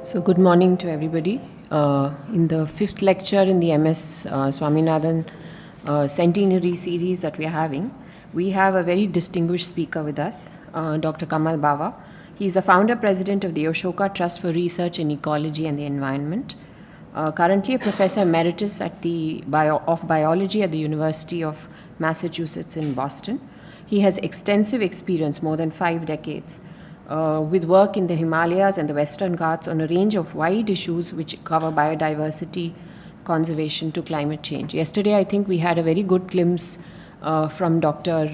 So good morning to everybody. In the fifth lecture in the MS Swaminathan Centenary series that we are having, we have a very distinguished speaker with us, Dr. Kamal Bawa. He is the founder president of the Ashoka Trust for Research in Ecology and the Environment. Currently a professor emeritus at of biology at the University of Massachusetts in Boston. He has extensive experience, more than 5 decades, with work in the Himalayas and the Western Ghats on a range of wide issues which cover biodiversity, conservation to climate change. Yesterday, I think we had a very good glimpse from Dr.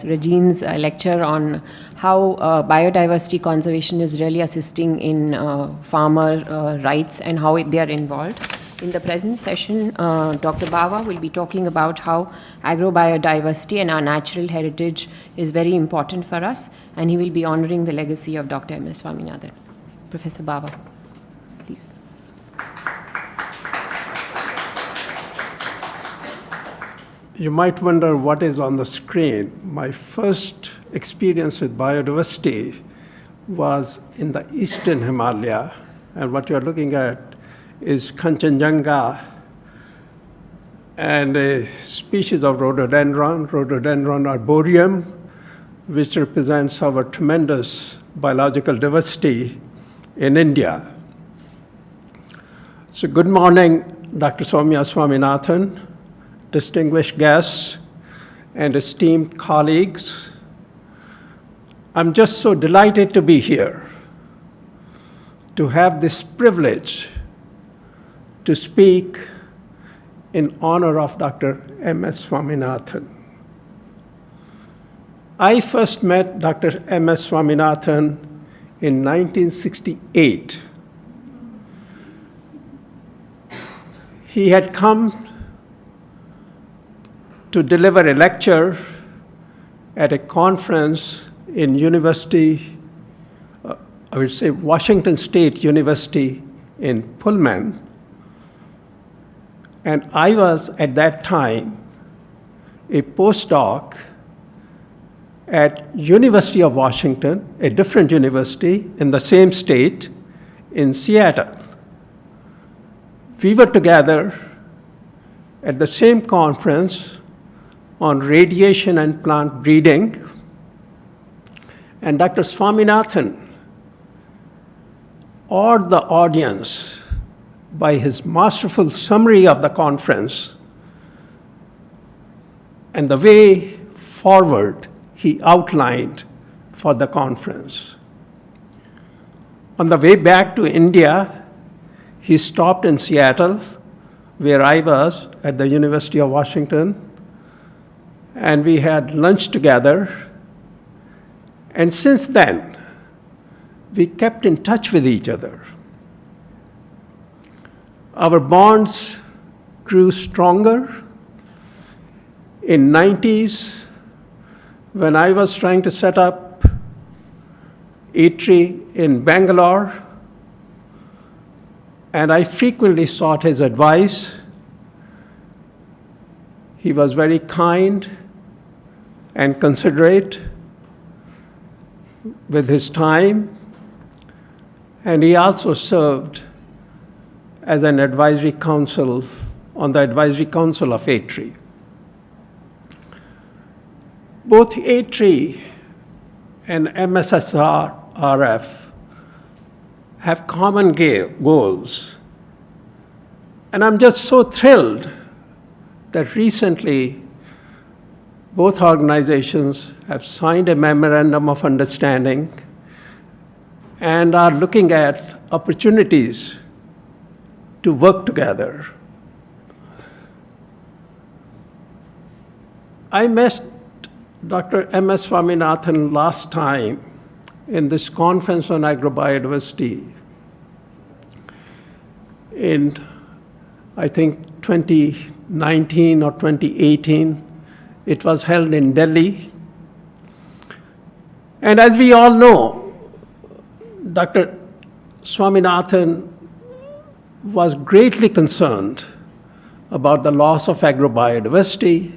Regine's lecture on how biodiversity conservation is really assisting in farmer rights and how they are involved. In the present session, Dr. Bawa will be talking about how agrobiodiversity and our natural heritage is very important for us, and he will be honoring the legacy of Dr. M.S. Swaminathan. Professor Bawa, please. You might wonder what is on the screen. My first experience with biodiversity was in the eastern Himalaya, and what you're looking at is Kanchenjunga and a species of rhododendron arboreum, which represents our tremendous biological diversity in India. So good morning, Dr. Soumya Swaminathan, distinguished guests, and esteemed colleagues. I'm just so delighted to be here, to have this privilege to speak in honor of Dr. M.S. Swaminathan. I first met Dr. M.S. Swaminathan in 1968. He had come to deliver a lecture at a conference in Washington State University in Pullman. And I was, at that time, a postdoc at University of Washington, a different university in the same state, in Seattle. We were together at the same conference on radiation and plant breeding. And Dr. Swaminathan awed the audience by his masterful summary of the conference and the way forward he outlined for the conference. On the way back to India, he stopped in Seattle, where I was at the University of Washington, and we had lunch together. And since then, we kept in touch with each other. Our bonds grew stronger. In 90s, when I was trying to set up Eatery in Bangalore, and I frequently sought his advice. He was very kind and considerate with his time, and he also served as an advisory council on the advisory council of Eatery. Both Eatery and MSSRF have common goals. And I'm just so thrilled that recently both organizations have signed a memorandum of understanding and are looking at opportunities to work together. I met Dr. M.S. Swaminathan last time in this conference on agrobiodiversity in, I think, 2019 or 2018. It was held in Delhi. And as we all know, Dr. Swaminathan was greatly concerned about the loss of agrobiodiversity,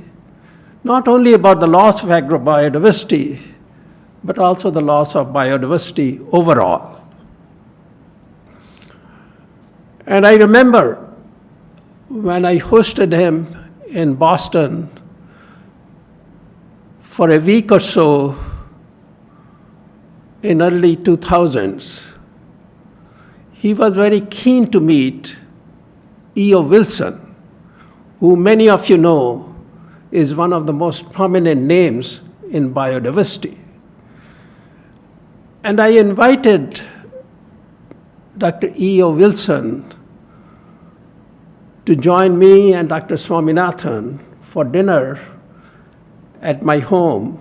not only about the loss of agrobiodiversity, but also the loss of biodiversity overall. And I remember when I hosted him in Boston for a week or so in early 2000s, he was very keen to meet E.O. Wilson, who many of you know is one of the most prominent names in biodiversity. And I invited Dr. E.O. Wilson to join me and Dr. Swaminathan for dinner at my home,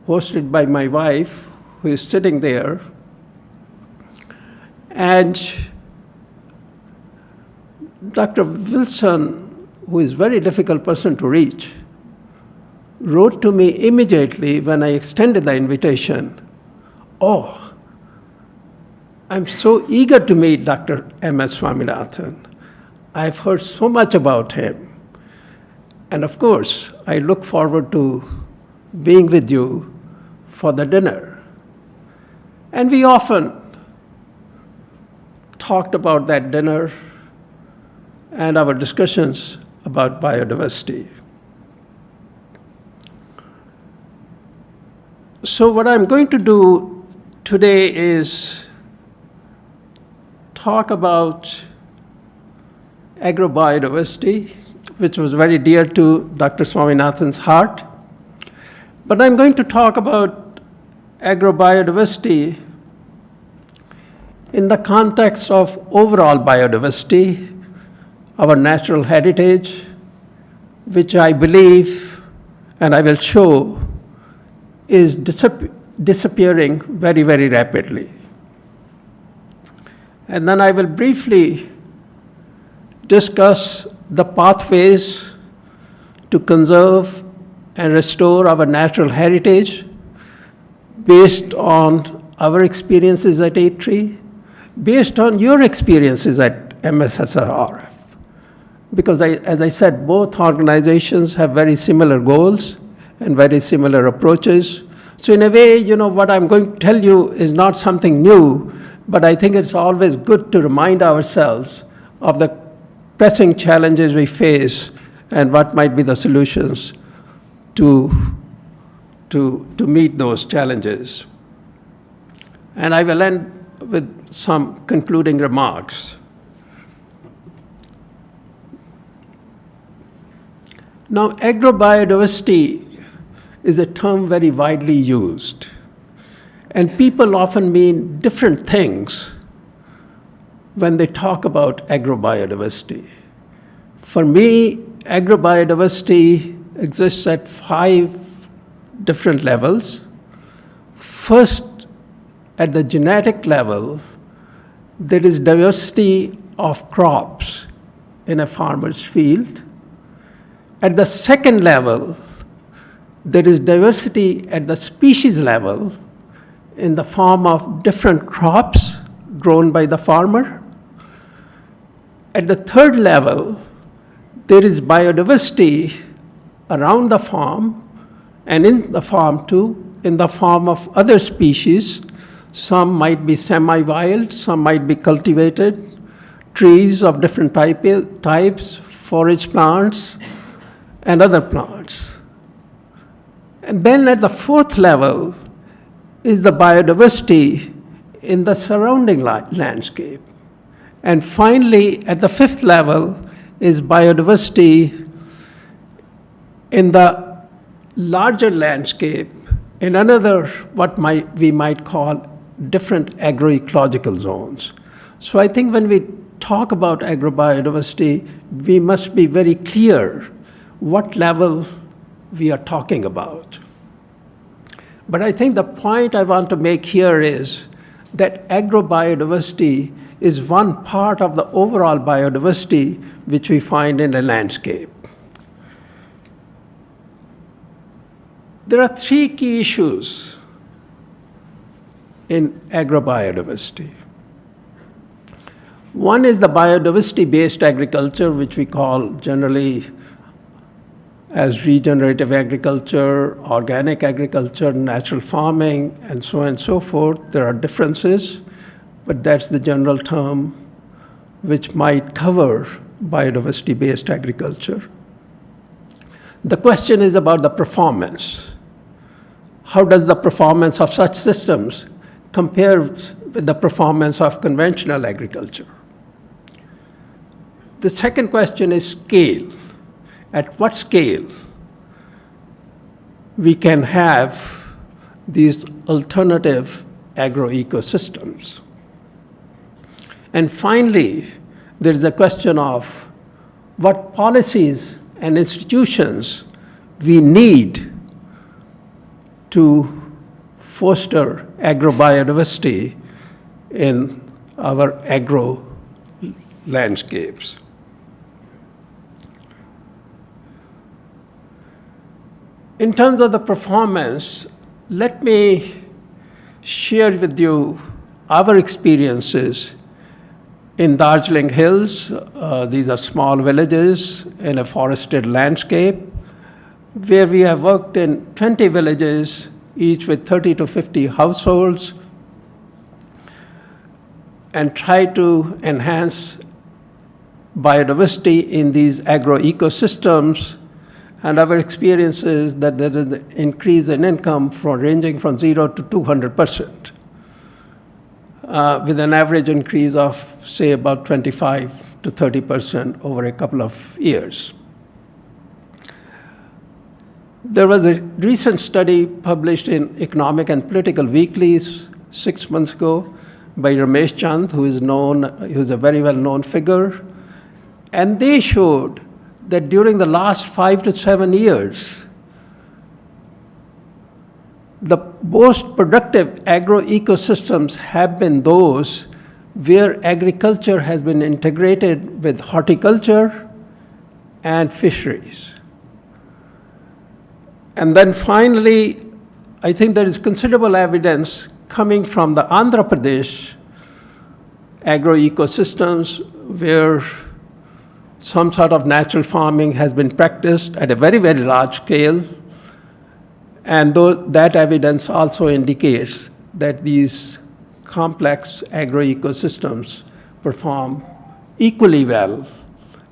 hosted by my wife, who is sitting there. And Dr. Wilson, who is a very difficult person to reach, wrote to me immediately when I extended the invitation, "Oh, I'm so eager to meet Dr. M.S. Swaminathan. I've heard so much about him. And of course, I look forward to being with you for the dinner." And we often talked about that dinner and our discussions about biodiversity. So what I'm going to do today is talk about agrobiodiversity, which was very dear to Dr. Swaminathan's heart. But I'm going to talk about agrobiodiversity in the context of overall biodiversity, our natural heritage, which I believe, and I will show, is disappearing very, very rapidly. And then I will briefly discuss the pathways to conserve and restore our natural heritage based on our experiences at A-Tree, based on your experiences at MSSRF. Because as I said, both organizations have very similar goals and very similar approaches. So in a way, what I'm going to tell you is not something new, but I think it's always good to remind ourselves of the pressing challenges we face and what might be the solutions to meet those challenges. And I will end with some concluding remarks. Now, agrobiodiversity is a term very widely used, and people often mean different things when they talk about agrobiodiversity. For me, agrobiodiversity exists at 5 different levels. First, at the genetic level, there is diversity of crops in a farmer's field. At the second level, there is diversity at the species level in the form of different crops grown by the farmer. At the third level, there is biodiversity around the farm and in the farm too, in the form of other species. Some might be semi-wild, some might be cultivated, trees of different types, forage plants, and other plants. And then at the fourth level is the biodiversity in the surrounding landscape. And finally, at the fifth level is biodiversity in the larger landscape, in another, we might call different agroecological zones. So I think when we talk about agrobiodiversity, we must be very clear what level we are talking about. But I think the point I want to make here is that agrobiodiversity is one part of the overall biodiversity which we find in the landscape. There are 3 key issues in agrobiodiversity. One is the biodiversity-based agriculture, which we call generally as regenerative agriculture, organic agriculture, natural farming, and so on and so forth. There are differences, but that's the general term which might cover biodiversity-based agriculture. The question is about the performance. How does the performance of such systems compare with the performance of conventional agriculture? The second question is scale. At what scale we can have these alternative agroecosystems? And finally, there is a question of what policies and institutions we need to foster agrobiodiversity in our agro landscapes. In terms of the performance, let me share with you our experiences in Darjeeling Hills. These are small villages in a forested landscape, where we have worked in 20 villages, each with 30 to 50 households, and tried to enhance biodiversity in these agroecosystems. And our experience is that there is an increase in income ranging from 0 to 200%, with an average increase of, say, about 25 to 30% over a couple of years. There was a recent study published in Economic and Political Weeklies 6 months ago by Ramesh Chand, who is a very well-known figure, and they showed that during the last 5 to 7 years, the most productive agroecosystems have been those where agriculture has been integrated with horticulture and fisheries. And then finally, I think there is considerable evidence coming from the Andhra Pradesh agroecosystems where some sort of natural farming has been practiced at a very, very large scale. And that evidence also indicates that these complex agroecosystems perform equally well,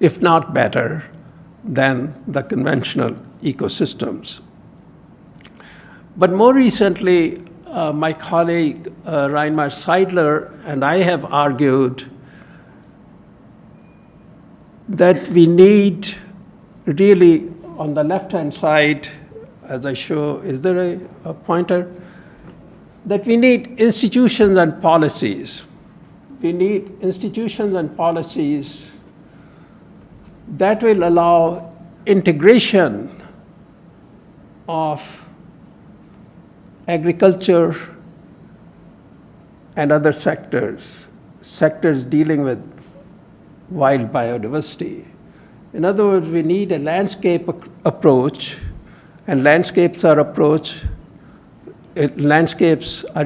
if not better, than the conventional ecosystems. But more recently, my colleague Reinmar Seidler and I have argued that we need really, on the left-hand side, as I show, is there a pointer? That we need institutions and policies. We need institutions and policies that will allow integration of agriculture and other sectors dealing with wild biodiversity. In other words, we need a landscape approach, and landscapes are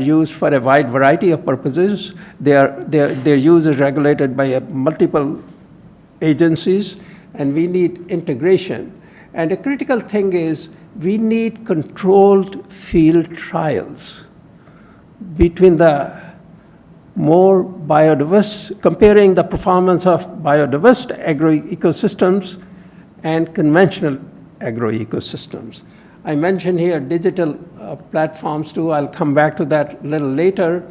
used for a wide variety of purposes. Their use is regulated by multiple agencies, and we need integration. And a critical thing is we need controlled field trials between the more biodiverse, comparing the performance of biodiverse agroecosystems and conventional agroecosystems. I mentioned here digital platforms too. I'll come back to that a little later,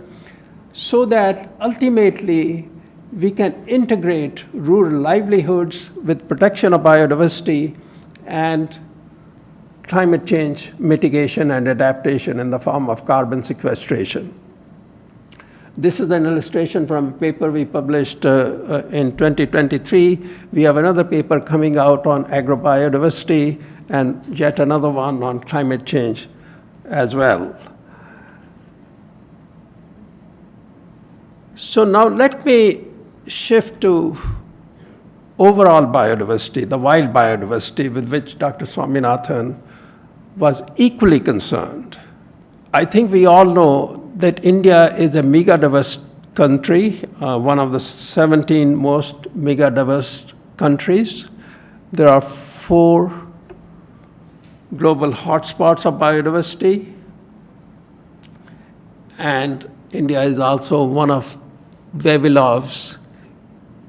so that ultimately we can integrate rural livelihoods with protection of biodiversity and climate change mitigation and adaptation in the form of carbon sequestration. This is an illustration from a paper we published in 2023. We have another paper coming out on agrobiodiversity and yet another one on climate change as well. So now let me shift to overall biodiversity, the wild biodiversity with which Dr. Swaminathan was equally concerned. I think we all know that India is a megadiverse country, one of the 17 most megadiverse countries. There are 4 global hotspots of biodiversity. And India is also one of Vavilov's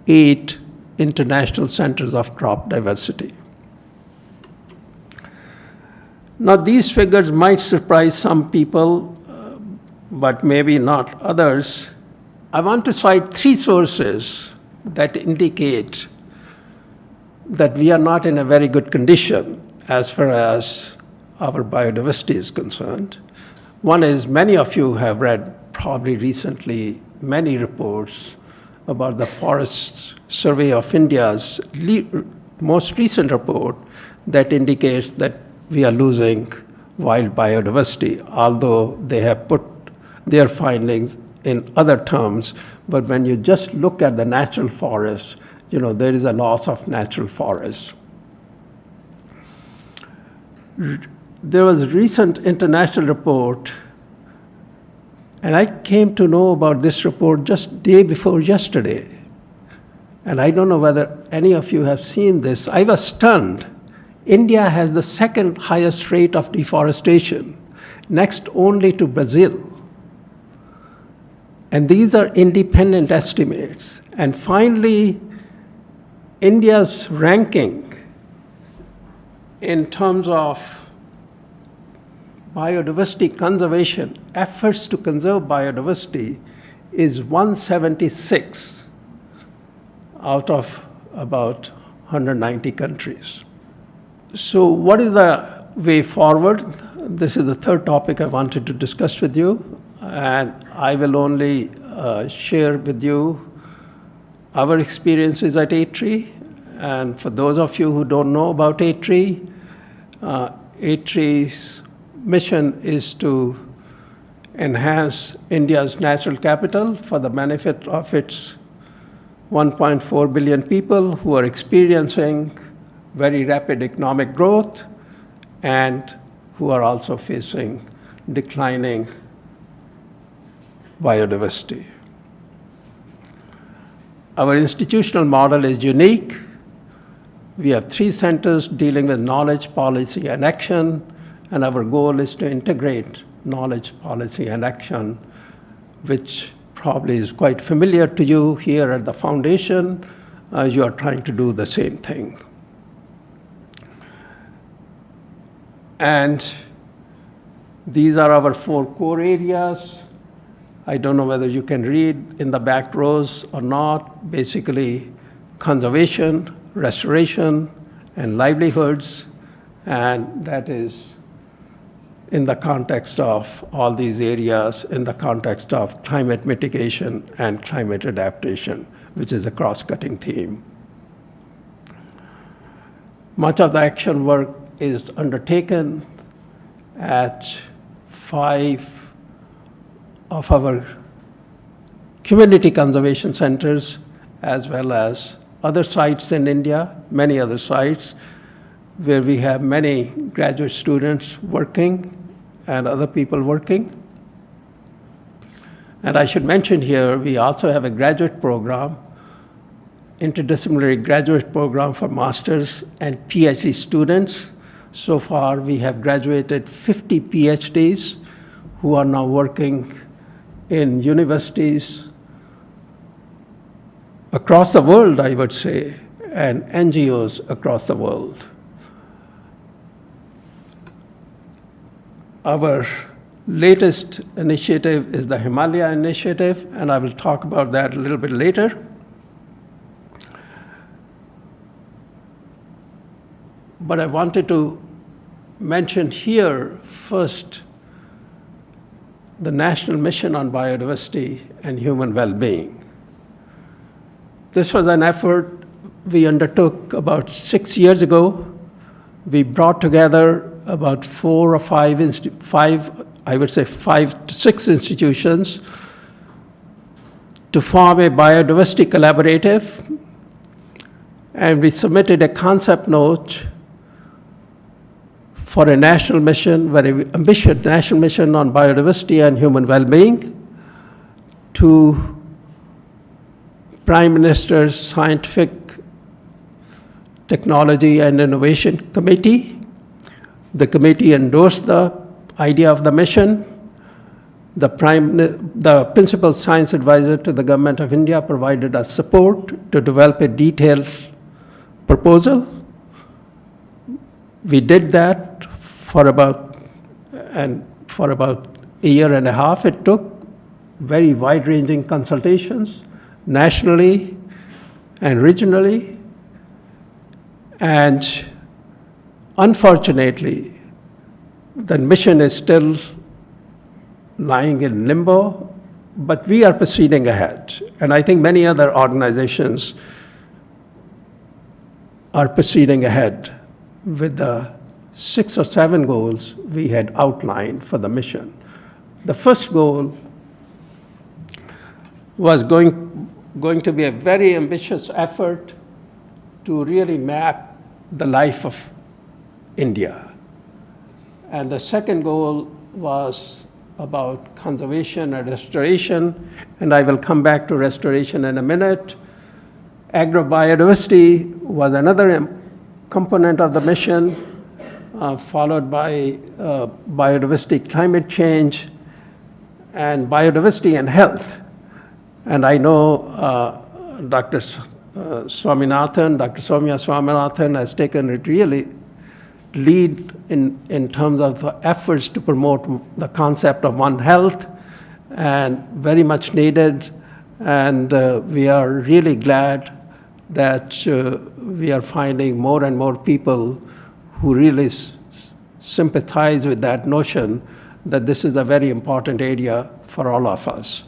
8 international centers of crop diversity. Now, these figures might surprise some people, but maybe not others. I want to cite 3 sources that indicate that we are not in a very good condition as far as our biodiversity is concerned. One is, many of you have read probably recently many reports about the Forest Survey of India's most recent report that indicates that we are losing wild biodiversity, although they have put their findings in other terms. But when you just look at the natural forests, there is a loss of natural forests. There was a recent international report, and I came to know about this report just day before yesterday. And I don't know whether any of you have seen this. I was stunned. India has the 2nd highest rate of deforestation, next only to Brazil. And these are independent estimates. And finally, India's ranking in terms of biodiversity conservation, efforts to conserve biodiversity, is 176 out of about 190 countries. So what is the way forward? This is the 3rd topic I wanted to discuss with you, and I will only share with you our experiences at A-Tree. And for those of you who don't know about A-Tree, A-Tree's mission is to enhance India's natural capital for the benefit of its 1.4 billion people who are experiencing very rapid economic growth and who are also facing declining biodiversity. Our institutional model is unique. We have 3 centers dealing with knowledge, policy, and action, and our goal is to integrate knowledge, policy, and action, which probably is quite familiar to you here at the foundation. You are trying to do the same thing. And these are our 4 core areas. I don't know whether you can read in the back rows or not. Basically, conservation, restoration, and livelihoods. And that is in the context of all these areas, in the context of climate mitigation and climate adaptation, which is a cross-cutting theme. Much of the action work is undertaken at 5 of our community conservation centers, as well as other sites in India, many other sites, where we have many graduate students working and other people working. And I should mention here, we also have a graduate program, interdisciplinary graduate program for master's and PhD students. So far, we have graduated 50 PhDs who are now working in universities across the world, I would say, and NGOs across the world. Our latest initiative is the Himalaya Initiative, and I will talk about that a little bit later. But I wanted to mention here first the National Mission on Biodiversity and Human Well-Being. This was an effort we undertook about 6 years ago. We brought together about 4 or 5, I would say 5 to 6 institutions to form a biodiversity collaborative, and we submitted a concept note for a national mission, very ambitious national mission on biodiversity and human well-being to Prime Minister's Scientific Technology and Innovation Committee, The committee endorsed the idea of the mission. The principal science advisor to the Government of India provided us support to develop a detailed proposal. We did that for about a year and a half. It took very wide-ranging consultations nationally and regionally. And unfortunately, the mission is still lying in limbo, but we are proceeding ahead. And I think many other organizations are proceeding ahead with the 6 or 7 goals we had outlined for the mission. The first goal was going to be a very ambitious effort to really map the life of India. And the second goal was about conservation and restoration, and I will come back to restoration in a minute. Agrobiodiversity was another component of the mission, followed by biodiversity, climate change, and biodiversity and health. And I know Dr. Swaminathan, Dr. Soumya Swaminathan has taken it really lead in terms of the efforts to promote the concept of One Health, and very much needed. And we are really glad that we are finding more and more people who really sympathize with that notion that this is a very important area for all of us.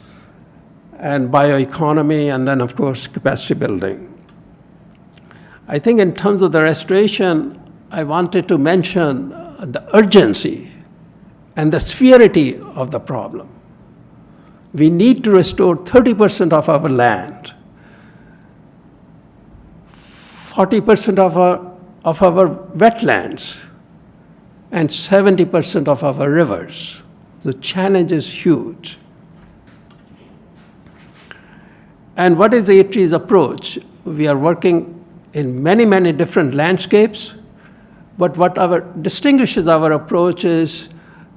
And bioeconomy, and then of course capacity building. I think in terms of the restoration, I wanted to mention the urgency and the severity of the problem. We need to restore 30% of our land, 40% of our wetlands, and 70% of our rivers. The challenge is huge. And what is the A-Tree's approach? We are working in many, many different landscapes, but what distinguishes our approach is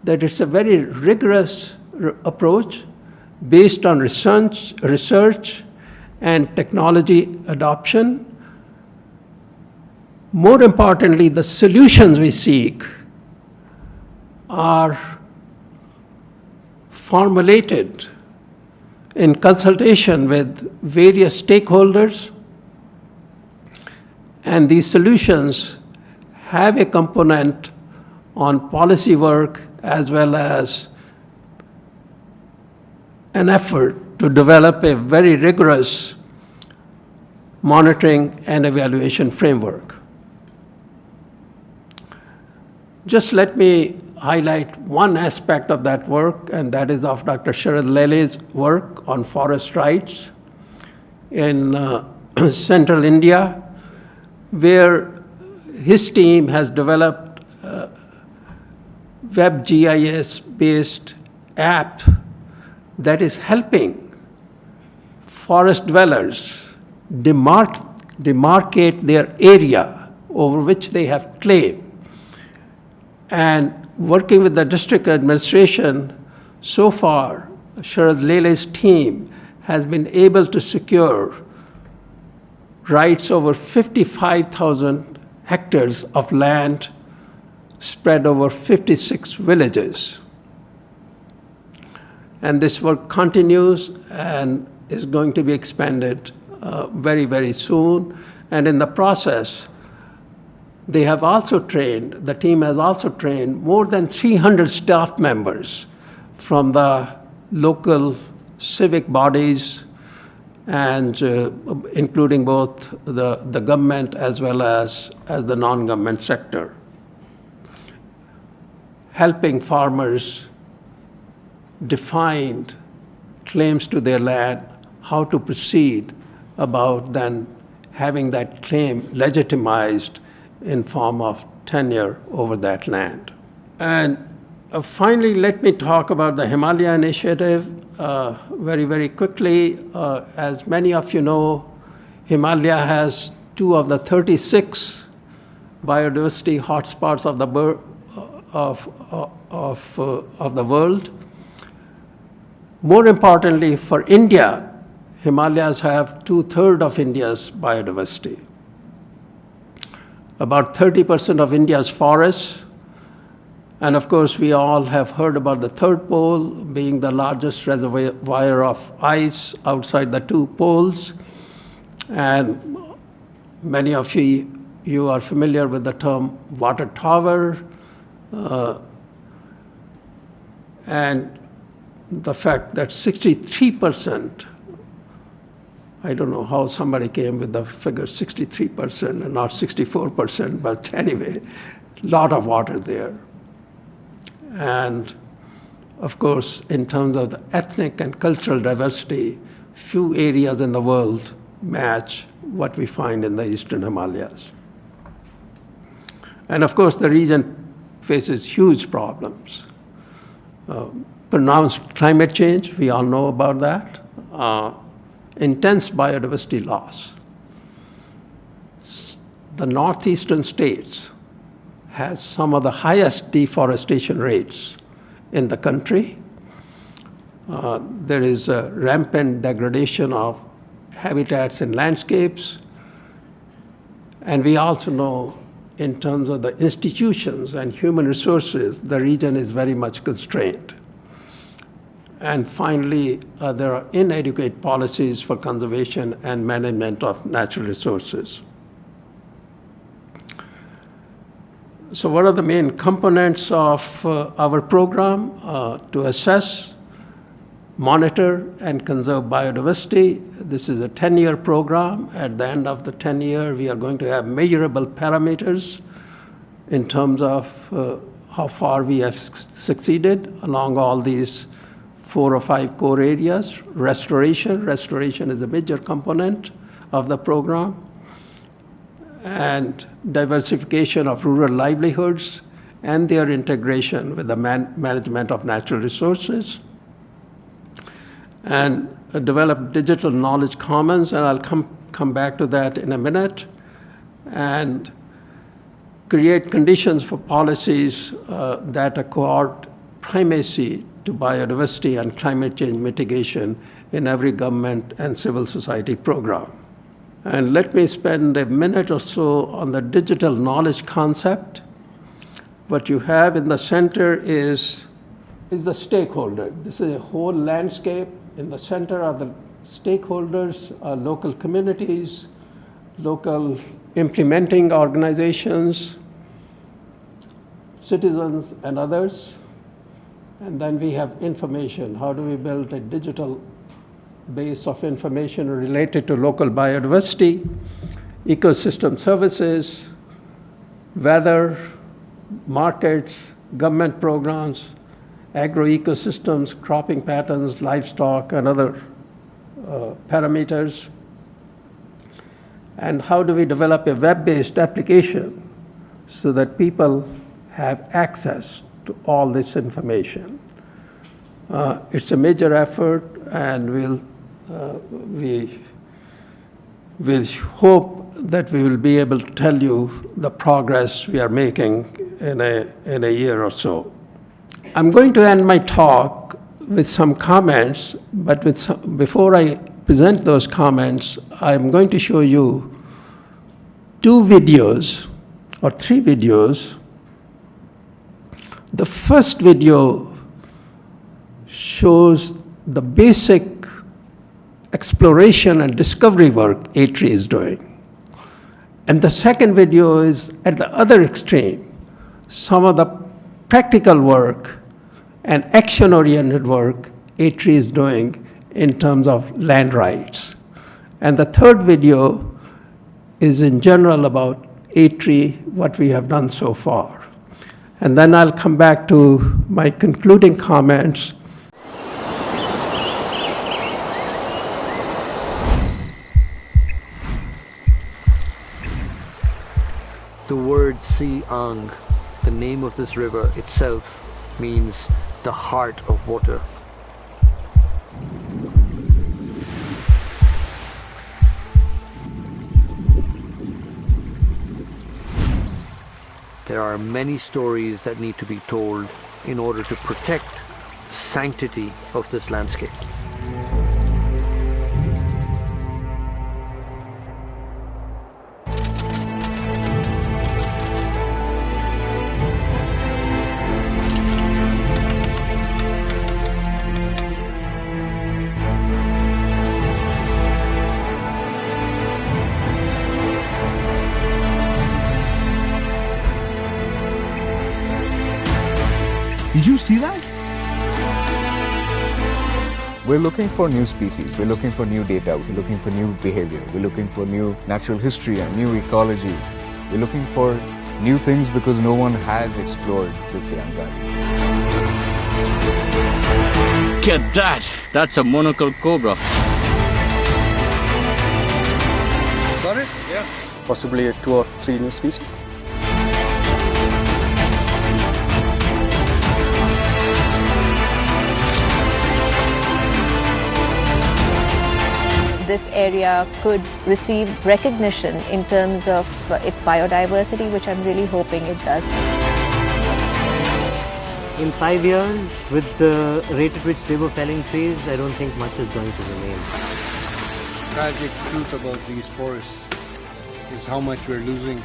that it's a very rigorous approach based on research and technology adoption. More importantly, the solutions we seek are formulated in consultation with various stakeholders, and these solutions have a component on policy work as well as an effort to develop a very rigorous monitoring and evaluation framework. Just let me highlight one aspect of that work, and that is of Dr. Sharad Lele's work on forest rights in central India, where his team has developed a WebGIS-based app that is helping forest dwellers demarcate their area over which they have claim. And working with the district administration, so far, Sharad Lele's team has been able to secure rights over 55,000 hectares of land spread over 56 villages. And this work continues and is going to be expanded very, very soon. And in the process, they have also trained, the team has also trained more than 300 staff members from the local civic bodies and including both the government as well as the non-government sector, helping farmers define claims to their land, how to proceed about then having that claim legitimized in form of tenure over that land. And finally, let me talk about the Himalaya Initiative very, very quickly. As many of you know, Himalaya has 2 of the 36 biodiversity hotspots of the world. More importantly, for India, Himalayas have 2/3 of India's biodiversity. About 30% of India's forests. And of course, we all have heard about the third pole being the largest reservoir of ice outside the two poles. And many of you are familiar with the term water tower, and the fact that 63%, I don't know how somebody came with the figure 63% and not 64%, but anyway, a lot of water there. And of course, in terms of the ethnic and cultural diversity, few areas in the world match what we find in the Eastern Himalayas. And of course, the region faces huge problems. Pronounced climate change, we all know about that. Intense biodiversity loss. The northeastern states has some of the highest deforestation rates in the country. There is a rampant degradation of habitats and landscapes. And we also know, in terms of the institutions and human resources, the region is very much constrained. And finally, there are inadequate policies for conservation and management of natural resources. So what are the main components of our program? To assess, monitor, and conserve biodiversity. This is a 10-year program. At the end of the 10 year, we are going to have measurable parameters in terms of how far we have succeeded along all these 4 or 5 core areas. Restoration is a major component of the program. And diversification of rural livelihoods and their integration with the management of natural resources. And develop digital knowledge commons, and I'll come back to that in a minute. And create conditions for policies that accord primacy to biodiversity and climate change mitigation in every government and civil society program. And let me spend a minute or so on the digital knowledge concept. What you have in the center is the stakeholder. This is a whole landscape. In the center are the stakeholders, local communities, local implementing organizations, citizens, and others. And then we have information. How do we build a digital base of information related to local biodiversity, ecosystem services, weather, markets, government programs, agroecosystems, cropping patterns, livestock, and other parameters. And how do we develop a web-based application so that people have access to all this information? It's a major effort, and we hope that we will be able to tell you the progress we are making in a year or so. I'm going to end my talk with some comments, but before I present those comments, I'm going to show you 2 videos or 3 videos. The first video shows the basic exploration and discovery work A-Tree is doing. And the second video is at the other extreme, some of the practical work and action-oriented work A-Tree is doing in terms of land rights. And the third video is in general about A-Tree, what we have done so far. And then I'll come back to my concluding comments. The word Siang, the name of this river itself, means the heart of water. There are many stories that need to be told in order to protect the sanctity of this landscape. Did you see that? We're looking for new species, we're looking for new data, we're looking for new behavior, we're looking for new natural history and new ecology. We're looking for new things because no one has explored this young valley. Get that! That's a monocle cobra. Got it? Yeah. Possibly 2 or 3 new species. This area could receive recognition in terms of its biodiversity, which I'm really hoping it does. In 5 years, with the rate at which they were felling trees, I don't think much is going to remain. Tragic truth about these forests is how much we're losing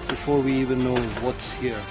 before we even know what's here.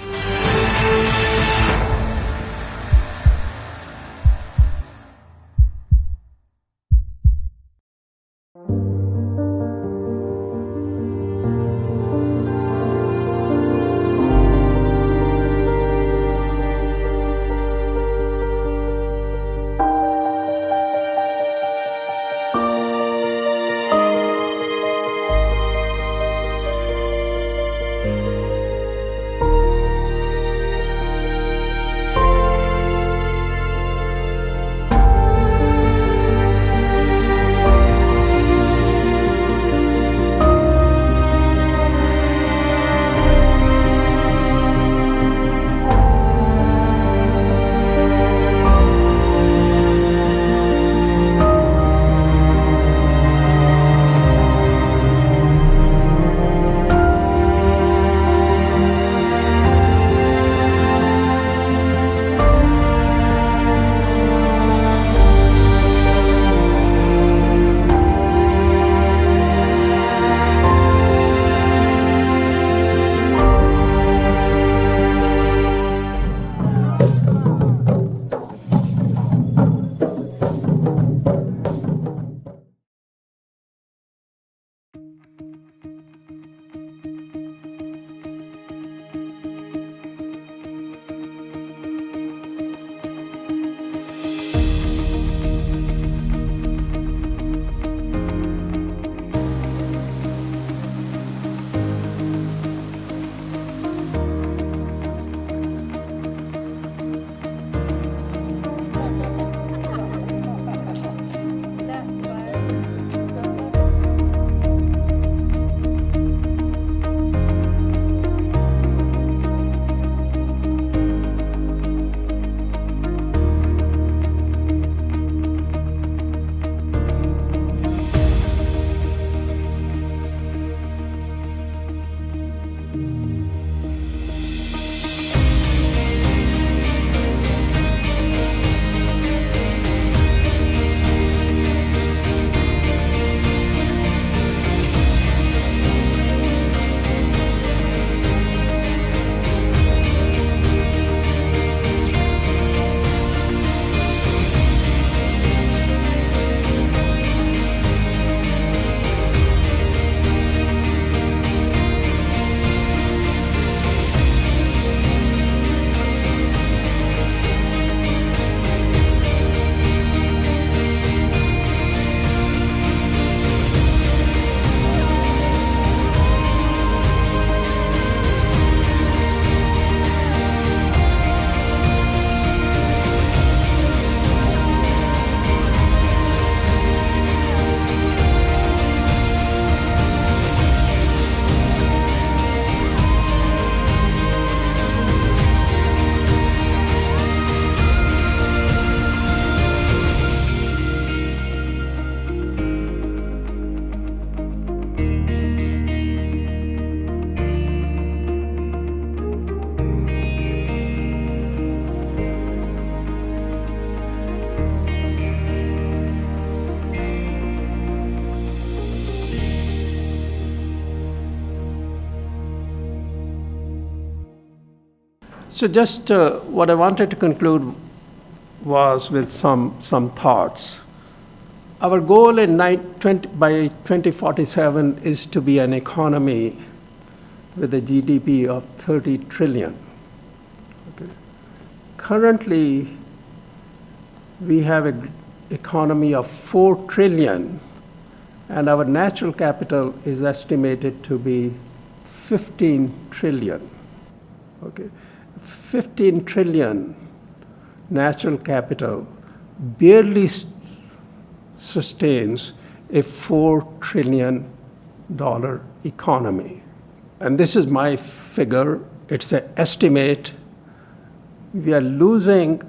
So just what I wanted to conclude was with some thoughts. Our goal by 2047 is to be an economy with a GDP of 30 trillion. Okay. Currently, we have an economy of 4 trillion, and our natural capital is estimated to be 15 trillion. Okay. 15 trillion natural capital barely sustains a $4 trillion economy. And this is my figure. It's an estimate. We are losing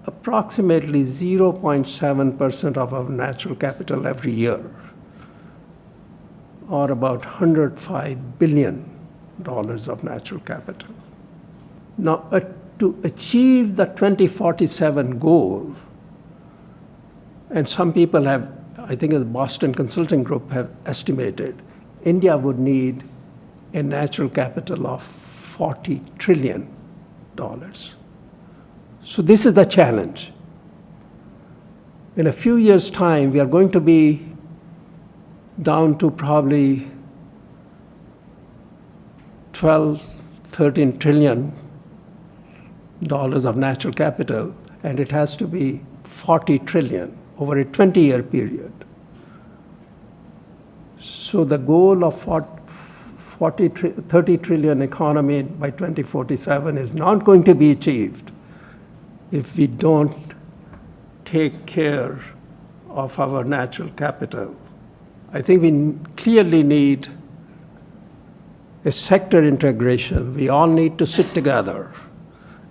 approximately 0.7% of our natural capital every year, or about $105 billion of natural capital. Now, to achieve the 2047 goal, and some people have, I think the Boston Consulting Group have estimated, India would need a natural capital of $40 trillion. So this is the challenge. In a few years' time, we are going to be down to probably 12, 13 trillion dollars of natural capital, and it has to be 40 trillion over a 20-year period. So the goal of 30 trillion economy by 2047 is not going to be achieved if we don't take care of our natural capital. I think we clearly need a sector integration. We all need to sit together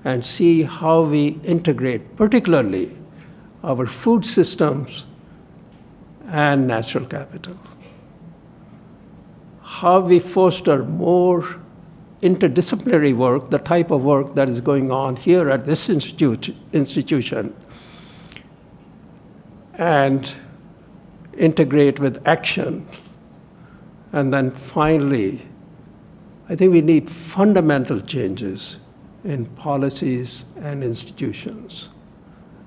and see how we integrate, particularly our food systems and natural capital. How we foster more interdisciplinary work, the type of work that is going on here at this institution, and integrate with action. And then finally, I think we need fundamental changes in policies and institutions.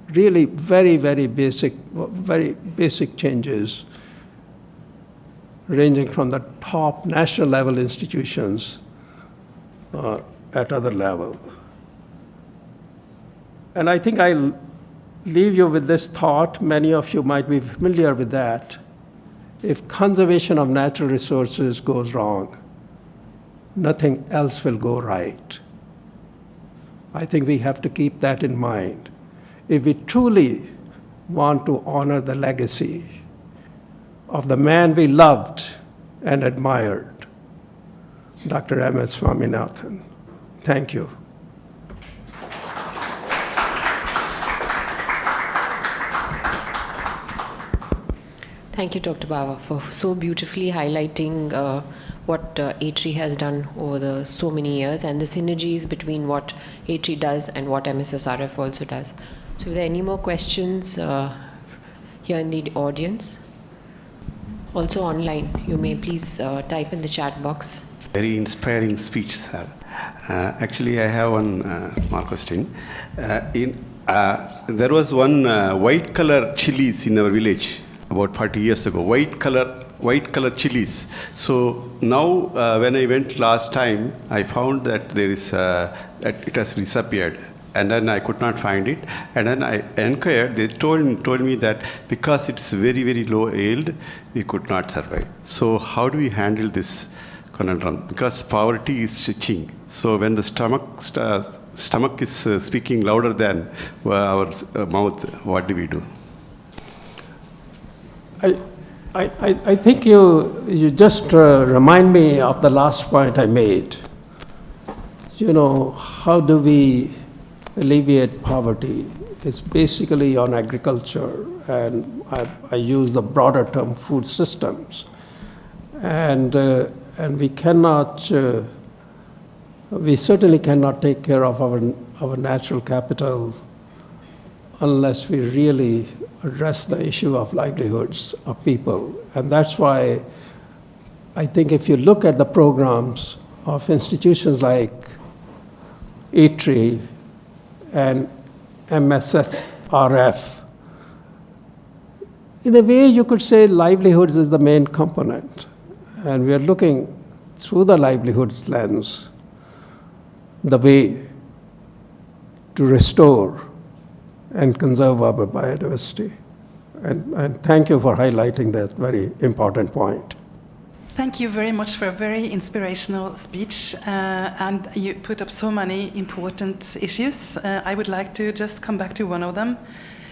Really very, very basic changes ranging from the top national level institutions at other level. And I think I'll leave you with this thought. Many of you might be familiar with that. If conservation of natural resources goes wrong, nothing else will go right. I think we have to keep that in mind. If we truly want to honor the legacy of the man we loved and admired, Dr. M.S. Swaminathan. Thank you. Thank you, Dr. Bawa, for so beautifully highlighting what A3 has done over so many years and the synergies between what A3 does and what MSSRF also does. So, are there any more questions here in the audience? Also online, you may please type in the chat box. Very inspiring speech, sir. Actually, I have one small question. There was one white color chilies in our village about 40 years ago. White color chilies. So now, when I went last time, I found that there is that it has disappeared. And then I could not find it. And then I inquired. They told me that because it's very, very low yield, we could not survive. So how do we handle this conundrum? Because poverty is stitching. So when the stomach is speaking louder than our mouth, what do we do? I think you just remind me of the last point I made. You know, how do we alleviate poverty? It's basically on agriculture, and I use the broader term food systems. And we cannot, we certainly cannot take care of our natural capital unless we really address the issue of livelihoods of people. And that's why I think if you look at the programs of institutions like E-tree, and MSSRF. In a way, you could say livelihoods is the main component, and we are looking through the livelihoods lens, the way to restore and conserve our biodiversity. And thank you for highlighting that very important point. Thank you very much for a very inspirational speech, and you put up so many important issues. I would like to just come back to one of them,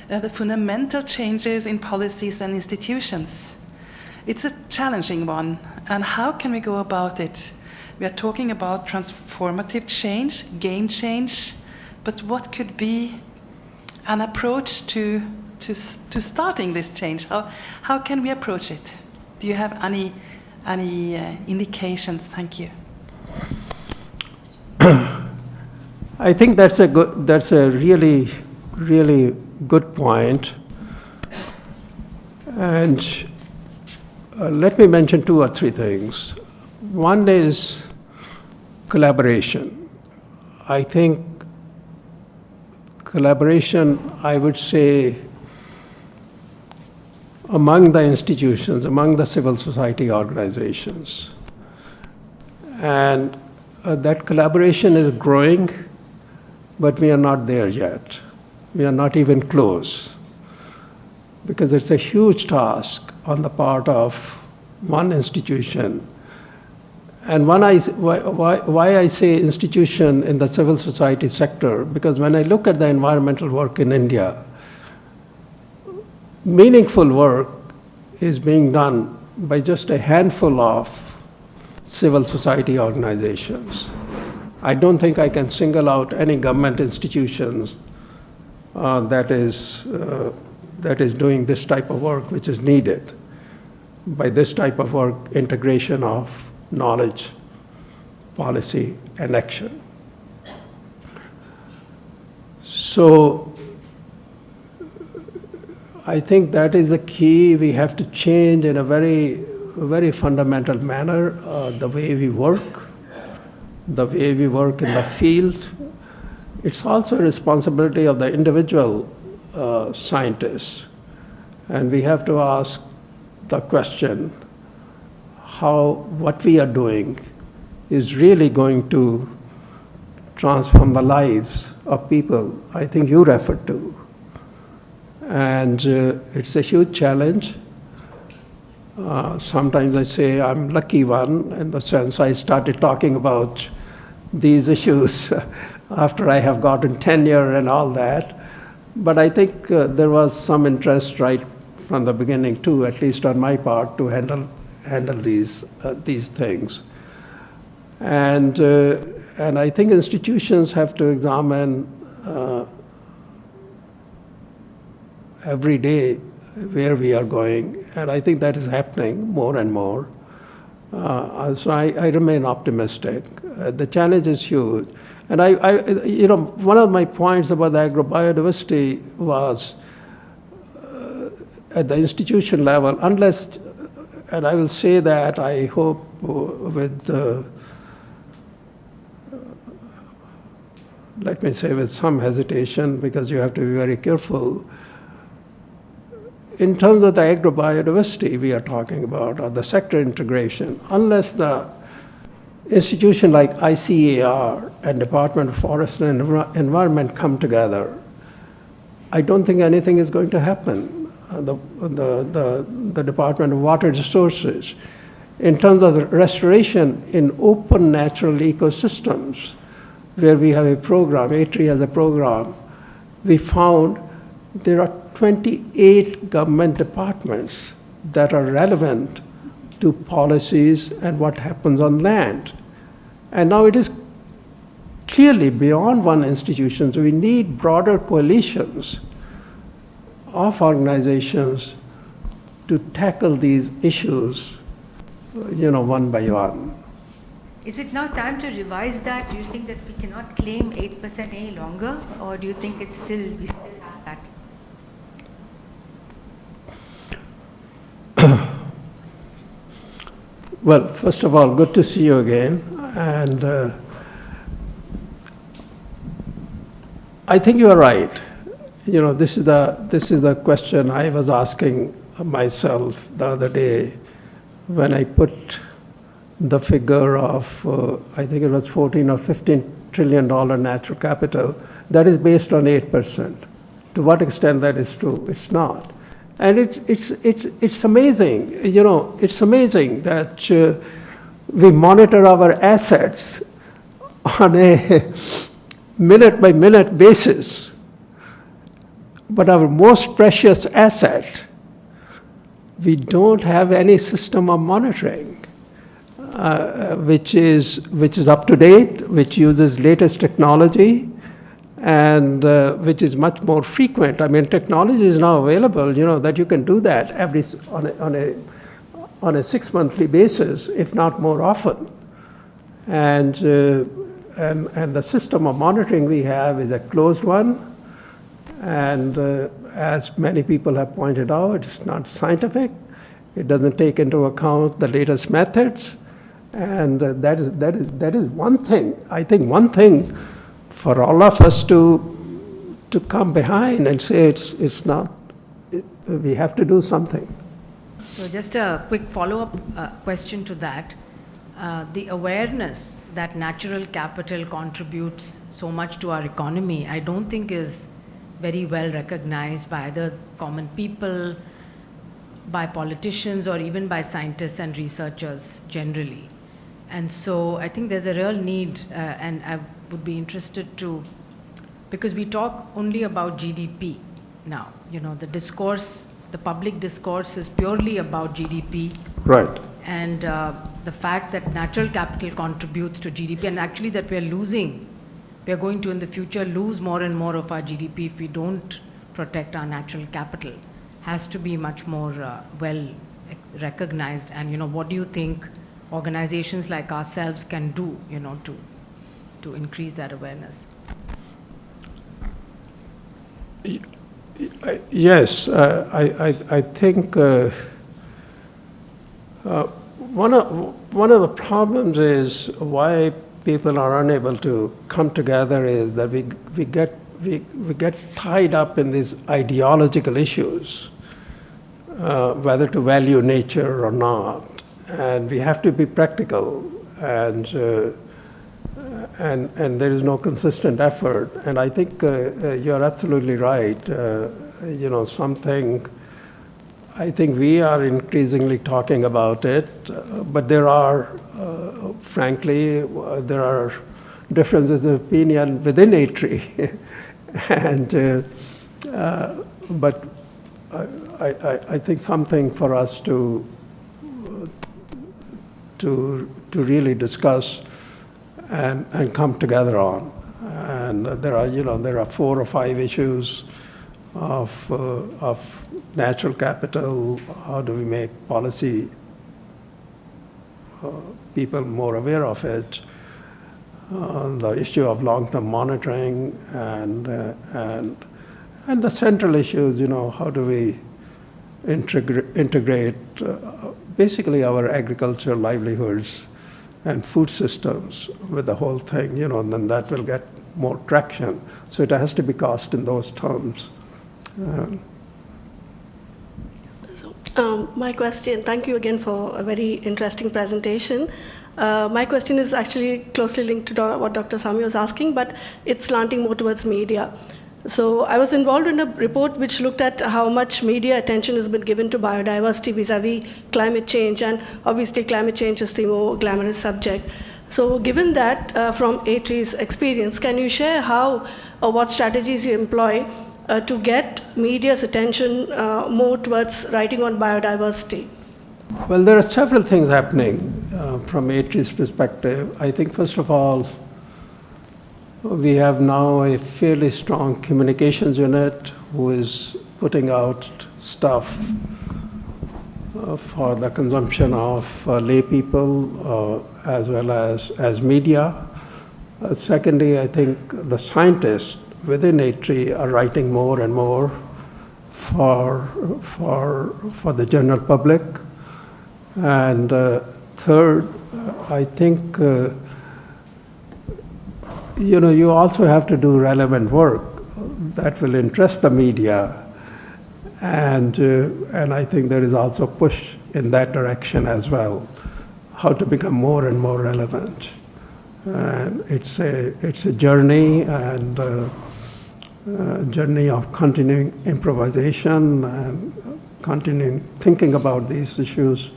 the fundamental changes in policies and institutions. It's a challenging one, and how can we go about it? We are talking about transformative change, game change, but what could be an approach to starting this change? How can we approach it? Do you have any indications? Thank you. I think that's a really, really good point. And let me mention 2 or 3 things. One is collaboration. I think collaboration, I would say, among the institutions, among the civil society organizations. And that collaboration is growing, but we are not there yet. We are not even close, because it's a huge task on the part of one institution. And why I say institution in the civil society sector, because when I look at the environmental work in India, meaningful work is being done by just a handful of civil society organizations. I don't think I can single out any government institutions that is doing this type of work which is needed. By this type of work, integration of knowledge, policy, and action. So I think that is the key. We have to change in a very, very fundamental manner the way we work in the field. It's also a responsibility of the individual scientists. And we have to ask the question, what we are doing is really going to transform the lives of people I think you referred to. And it's a huge challenge. Sometimes I say I'm lucky one, in the sense I started talking about these issues after I have gotten tenure and all that. But I think there was some interest right from the beginning too, at least on my part, to handle these things. And I think institutions have to examine every day where we are going, and I think that is happening more and more. So I remain optimistic. The challenge is huge. And one of my points about the agrobiodiversity was at the institution level, unless, and I will say that I hope with, let me say with some hesitation, because you have to be very careful. In terms of the agrobiodiversity we are talking about, or the sector integration, unless the institution like ICAR and Department of Forest and Environment come together, I don't think anything is going to happen. The Department of Water Resources, in terms of the restoration in open natural ecosystems, where we have a program, ATRI has a program, we found there are 28 government departments that are relevant to policies and what happens on land. And now it is clearly beyond one institution, so we need broader coalitions of organizations to tackle these issues, one by one. Is it now time to revise that? Do you think that we cannot claim 8% any longer, or do you think we still have that? Well, first of all, good to see you again. And I think you are right. You know, this is the question I was asking myself the other day when I put the figure of, I think it was 14 or 15 trillion dollar natural capital. That is based on 8%. To what extent that is true? It's not. And it's amazing, you know, it's amazing that we monitor our assets on a minute-by-minute basis. But our most precious asset, we don't have any system of monitoring, which is up to date, which uses latest technology, and which is much more frequent. I mean, technology is now available, you know, that you can do that on a 6-monthly basis, if not more often. And the system of monitoring we have is a closed one. And as many people have pointed out, it's not scientific. It doesn't take into account the latest methods. And that is one thing. I think one thing for all of us to come behind and say it's not, we have to do something. So just a quick follow-up question to that. The awareness that natural capital contributes so much to our economy, I don't think is very well recognized by either common people, by politicians, or even by scientists and researchers generally. And so I think there's a real need, and I would be interested to, because we talk only about GDP now. You know, the discourse, the public discourse is purely about GDP. Right. And the fact that natural capital contributes to GDP, and actually that we are going to in the future lose more and more of our GDP if we don't protect our natural capital, has to be much more well recognized. And, you know, what do you think organizations like ourselves can do, you know, to increase that awareness? Yes, I think one of the problems is why people are unable to come together is that we get tied up in these ideological issues, whether to value nature or not, and we have to be practical, and there is no consistent effort. And I think you're absolutely right. You know, I think we are increasingly talking about it, but there are, frankly, there are differences of opinion within A-Tree. And, but I think something for us to really discuss and come together on. And there are 4 or 5 issues of natural capital. How do we make policy people more aware of it? The issue of long-term monitoring and the central issues. You know, how do we integrate basically our agricultural livelihoods and food systems with the whole thing, you know, and then that will get more traction. So it has to be cast in those terms. My question, thank you again for a very interesting presentation. My question is actually closely linked to what Dr. Sami was asking, but it's slanting more towards media. So I was involved in a report which looked at how much media attention has been given to biodiversity vis-a-vis climate change, and obviously climate change is the more glamorous subject. So given that, from A-Tree's experience, can you share how or what strategies you employ to get media's attention more towards writing on biodiversity? Well, there are several things happening from A-Tree's perspective. I think, first of all, we have now a fairly strong communications unit who is putting out stuff for the consumption of lay people as well as media. Secondly, I think the scientists within A-Tree are writing more and more for the general public. And third, I think you know, you also have to do relevant work. that will interest the media. And I think there is also a push in that direction as well, how to become more and more relevant. And it's a journey, and journey of continuing improvisation and continuing thinking about these issues.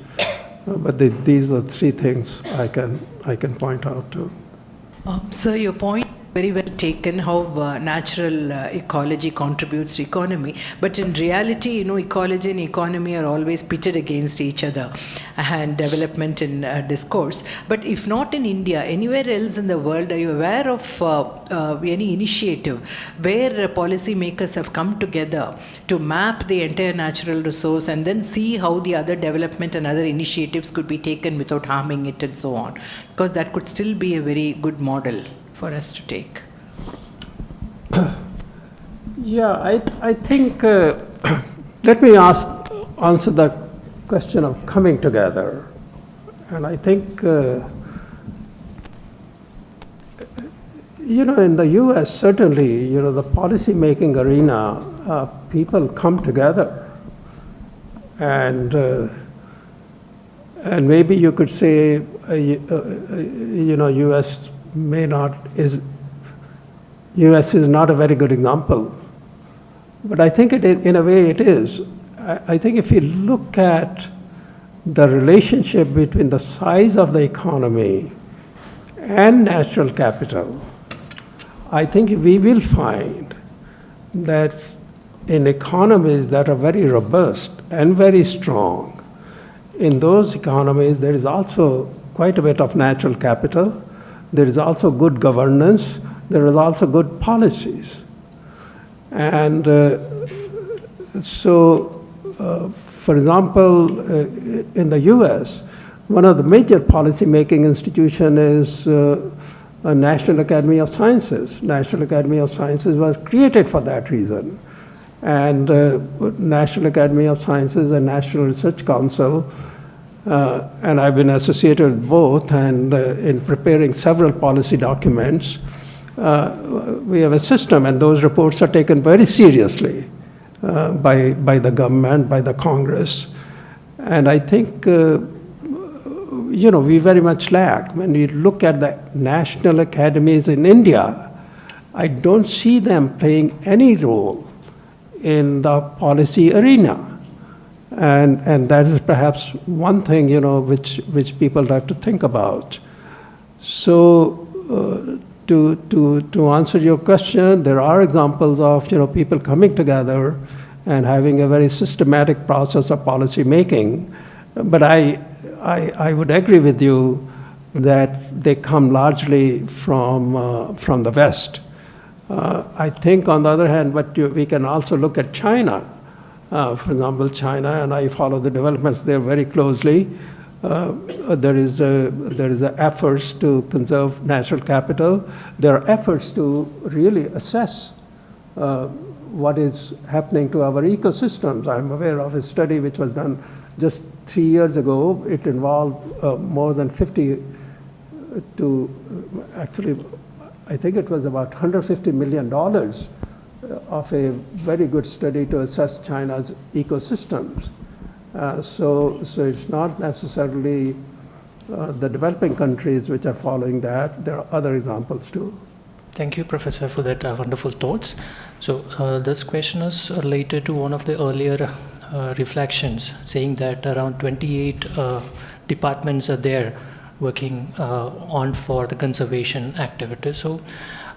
But these are three things I can point out to. Sir, your point very well taken, how natural ecology contributes to economy. But in reality, you know, ecology and economy are always pitted against each other, and development in discourse. But if not in India, anywhere else in the world, are you aware of any initiative where policy makers have come together to map the entire natural resource and then see how the other development and other initiatives could be taken without harming it and so on? Because that could still be a very good model for us to take. Yeah, I think, let me answer the question of coming together. And I think, you know, in the US, certainly, you know, the policy-making arena, people come together. And maybe you could say, you know, US is not a very good example, but I think in a way it is. I think if you look at the relationship between the size of the economy and natural capital, I think we will find that in economies that are very robust and very strong, in those economies there is also quite a bit of natural capital. There is also good governance. There is also good policies. And for example, in the US, one of the major policy-making institutions is a National Academy of Sciences. National Academy of Sciences was created for that reason. And National Academy of Sciences and National Research Council, and I've been associated with both, and in preparing several policy documents, we have a system, and those reports are taken very seriously by the government, by the Congress. And I think, you know, we very much lack. When we look at the national academies in India, I don't see them playing any role in the policy arena. And that is perhaps one thing, you know, which people have to think about. So to answer your question, there are examples of, you know, people coming together and having a very systematic process of policy making. But I would agree with you that they come largely from the West. I think, on the other hand, but we can also look at China. For example, China, and I follow the developments there very closely. There is efforts to conserve natural capital. There are efforts to really assess what is happening to our ecosystems. I'm aware of a study which was done just 3 years ago. It involved more than 50 actually, I think it was about $150 million of a very good study to assess China's ecosystems. So it's not necessarily the developing countries which are following that. There are other examples too. Thank you, Professor, for that wonderful thoughts. So this question is related to one of the earlier reflections, saying that around 28 departments are there working on for the conservation activities. So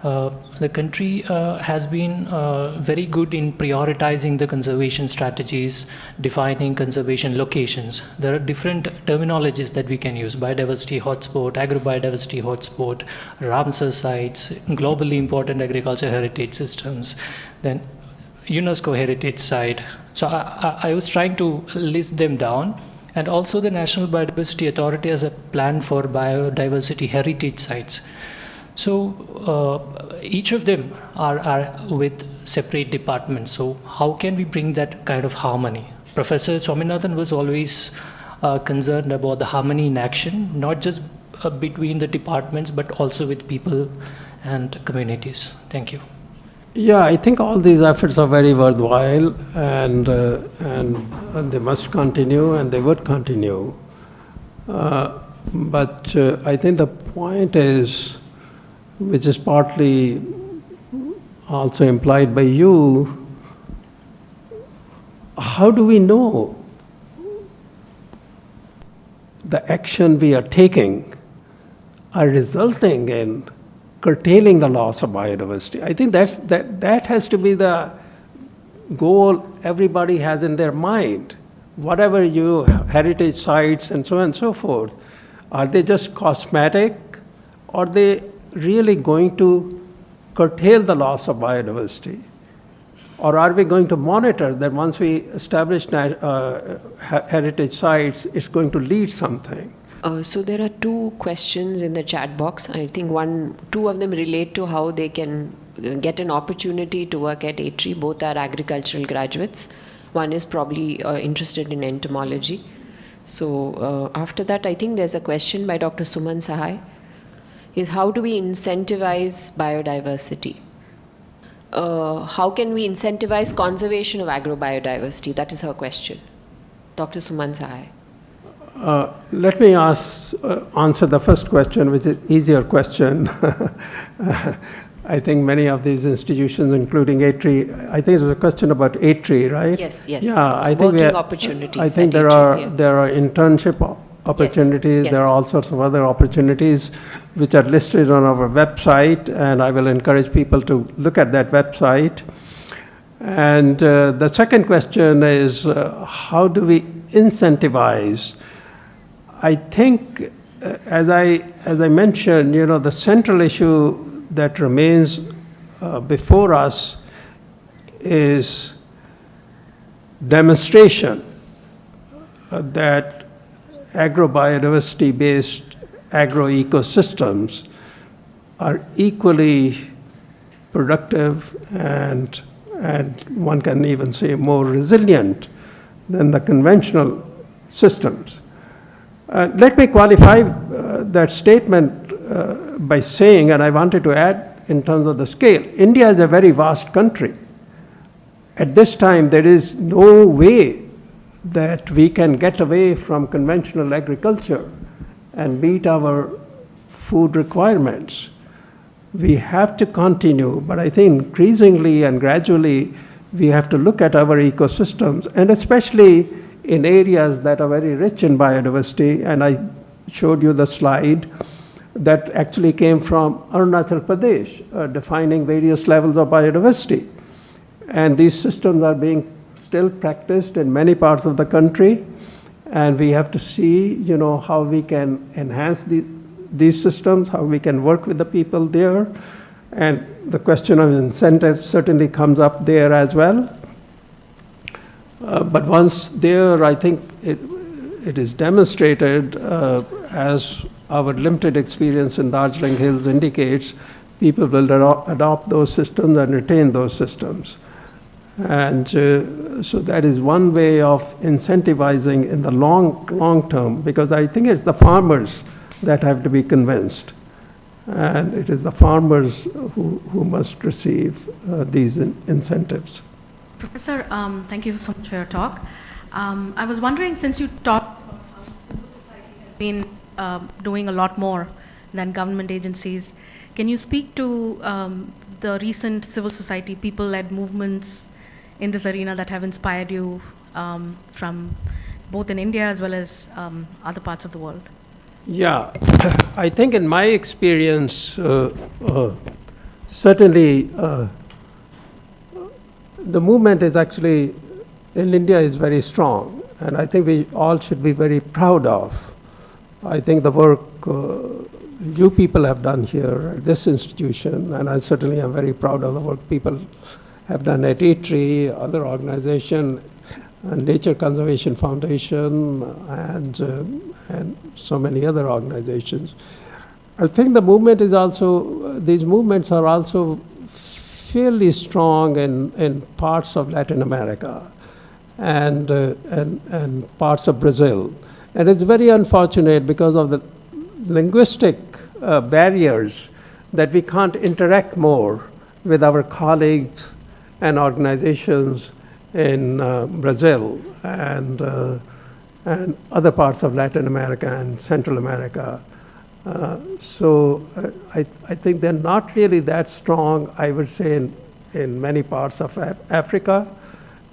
the country has been very good in prioritizing the conservation strategies, defining conservation locations. There are different terminologies that we can use: biodiversity hotspot, agrobiodiversity hotspot, Ramsar sites, globally important agriculture heritage systems, then UNESCO heritage site. So I was trying to list them down. And also the National Biodiversity Authority has a plan for biodiversity heritage sites. So each of them are with separate departments. So how can we bring that kind of harmony? Professor Swaminathan was always concerned about the harmony in action, not just between the departments, but also with people and communities. Thank you. Yeah, I think all these efforts are very worthwhile, and they must continue, and they would continue. But I think the point is, which is partly also implied by you, how do we know the action we are taking are resulting in curtailing the loss of biodiversity? I think that has to be the goal everybody has in their mind. Whatever heritage sites and so on and so forth, are they just cosmetic? Or are they really going to curtail the loss of biodiversity? Or are we going to monitor that once we establish heritage sites, it's going to lead something? So there are two questions in the chat box. I think two of them relate to how they can get an opportunity to work at ATRI. Both are agricultural graduates. One is probably interested in entomology. So after that, I think there's a question by Dr. Suman Sahai. Is how do we incentivize biodiversity? How can we incentivize conservation of agrobiodiversity? That is her question. Dr. Suman Sahai. Let me answer the first question, which is easier question. I think many of these institutions, including ATRI, I think it was a question about ATRI, right? Yes, yes. Yeah, I think working opportunities. I think there are internship opportunities. Yes, yes. There are all sorts of other opportunities which are listed on our website, and I will encourage people to look at that website. And the second question is, how do we incentivize? I think, as I mentioned, the central issue that remains before us is demonstration that agrobiodiversity-based agroecosystems are equally productive and one can even say more resilient than the conventional systems. Let me qualify that statement by saying, and I wanted to add in terms of the scale, India is a very vast country. At this time, there is no way that we can get away from conventional agriculture and meet our food requirements. We have to continue, but I think increasingly and gradually we have to look at our ecosystems, and especially in areas that are very rich in biodiversity. And I showed you the slide that actually came from Arunachal Pradesh, defining various levels of biodiversity. And these systems are being still practiced in many parts of the country, and we have to see, how we can enhance these systems, how we can work with the people there. And the question of incentives certainly comes up there as well. But once there, I think it is demonstrated, as our limited experience in Darjeeling Hills indicates, people will adopt those systems and retain those systems. And so that is one way of incentivizing in the long term, because I think it's the farmers that have to be convinced. And it is the farmers who must receive these incentives. Professor, thank you so much for your talk. I was wondering, since you talked about how civil society has been doing a lot more than government agencies, can you speak to the recent civil society, people-led movements in this arena that have inspired you from both in India as well as other parts of the world? Yeah, I think in my experience, certainly the movement is actually in India is very strong, and I think we all should be very proud of. I think the work you people have done here at this institution, and I certainly am very proud of the work people have done at ATRI, other organization, Nature Conservation Foundation, and so many other organizations. I think the movement is also, these movements are also fairly strong in parts of Latin America and parts of Brazil. And it's very unfortunate because of the linguistic barriers that we can't interact more with our colleagues and organizations in Brazil and other parts of Latin America and Central America. So I think they're not really that strong, I would say, in many parts of Africa,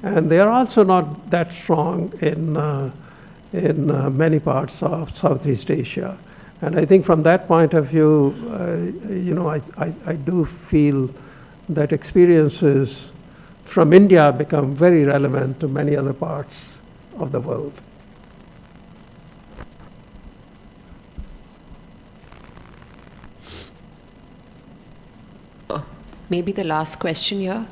and they are also not that strong in many parts of Southeast Asia. And I think from that point of view, I do feel that experiences from India become very relevant to many other parts of the world. Maybe the last question here.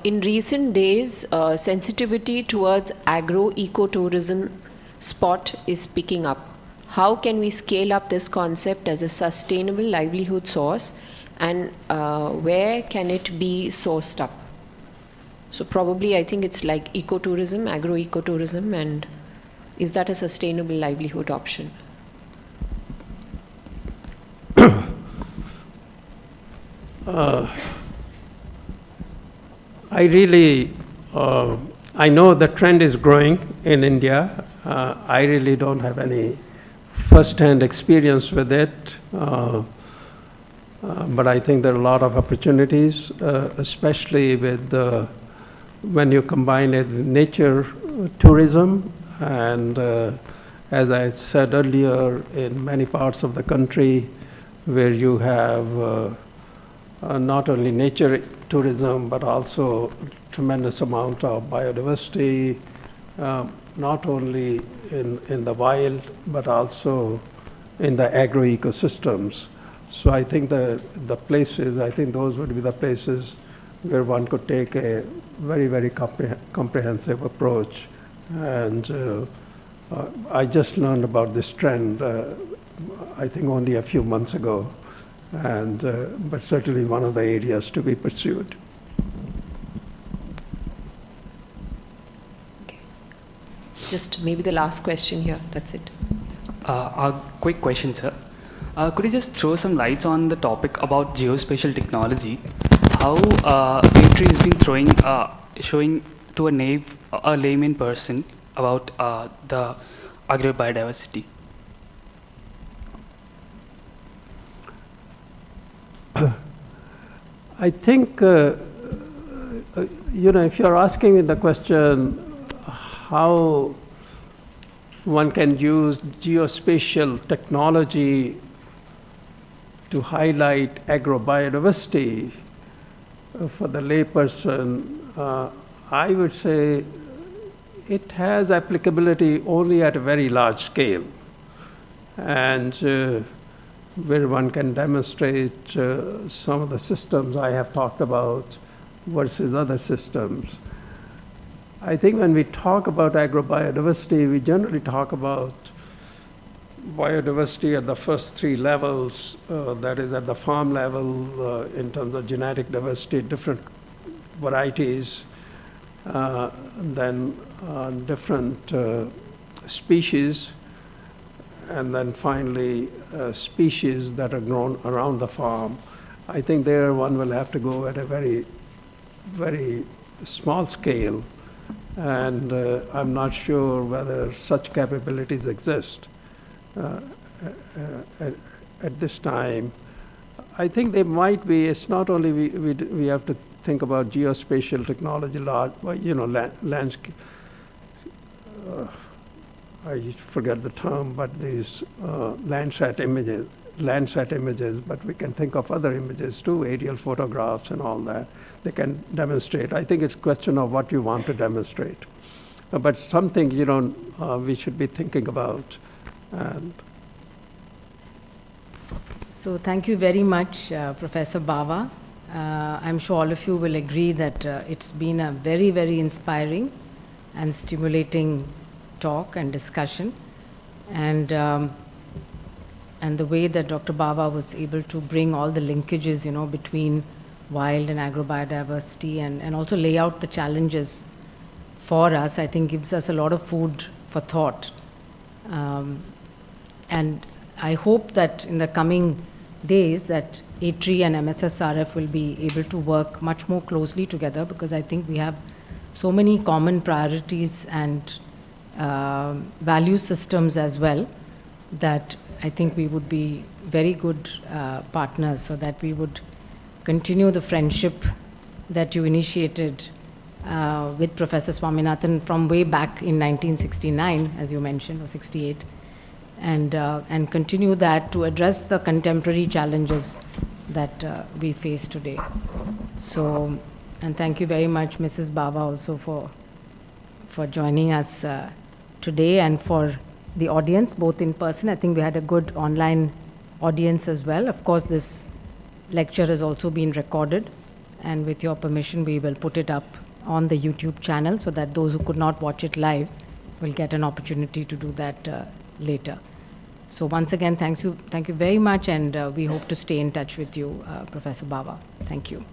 In recent days, sensitivity towards agro-ecotourism spot is picking up. How can we scale up this concept as a sustainable livelihood source, and where can it be sourced up? So probably I think it's like ecotourism, agro-ecotourism, and is that a sustainable livelihood option? I know the trend is growing in India. I really don't have any first-hand experience with it, but I think there are a lot of opportunities, especially with when you combine it with nature tourism, and as I said earlier, in many parts of the country where you have not only nature tourism, but also tremendous amount of biodiversity, not only in the wild, but also in the agro-ecosystems. So I think those would be the places where one could take a very, very comprehensive approach. And I just learned about this trend, I think only a few months ago. But certainly one of the areas to be pursued. Okay. Just maybe the last question here, that's it. A quick question, sir. Could you just throw some lights on the topic about geospatial technology? How Entry has been showing to a layman person about the agrobiodiversity? I think, if you're asking me the question how one can use geospatial technology to highlight agrobiodiversity for the layperson, I would say it has applicability only at a very large scale, and where one can demonstrate some of the systems I have talked about versus other systems. I think when we talk about agrobiodiversity, we generally talk about biodiversity at the first three levels, that is at the farm level in terms of genetic diversity, different varieties, then different species, and then finally species that are grown around the farm. I think there one will have to go at a very, very small scale, and I'm not sure whether such capabilities exist at this time. I think they might be. It's not only we have to think about geospatial technology, landscape. I forget the term, but these Landsat images, but we can think of other images too, aerial photographs and all that. They can demonstrate. I think it's a question of what you want to demonstrate. But something, we should be thinking about. So thank you very much, Professor Bawa. I'm sure all of you will agree that it's been a very, very inspiring and stimulating talk and discussion, and the way that Dr. Bawa was able to bring all the linkages, between wild and agrobiodiversity, and also lay out the challenges for us, I think gives us a lot of food for thought. And I hope that in the coming days that ATRI and MSSRF will be able to work much more closely together, because I think we have so many common priorities and value systems as well, that I think we would be very good partners, so that we would continue the friendship that you initiated with Professor Swaminathan from way back in 1969, as you mentioned, or 68, and continue that to address the contemporary challenges that we face today. So, and thank you very much, Mrs. Bawa, also for joining us today, and for the audience, both in person. I think we had a good online audience as well. Of course, this lecture has also been recorded, and with your permission, we will put it up on the YouTube channel, so that those who could not watch it live will get an opportunity to do that later. So once again, thank you very much, and we hope to stay in touch with you, Professor Bawa. Thank you.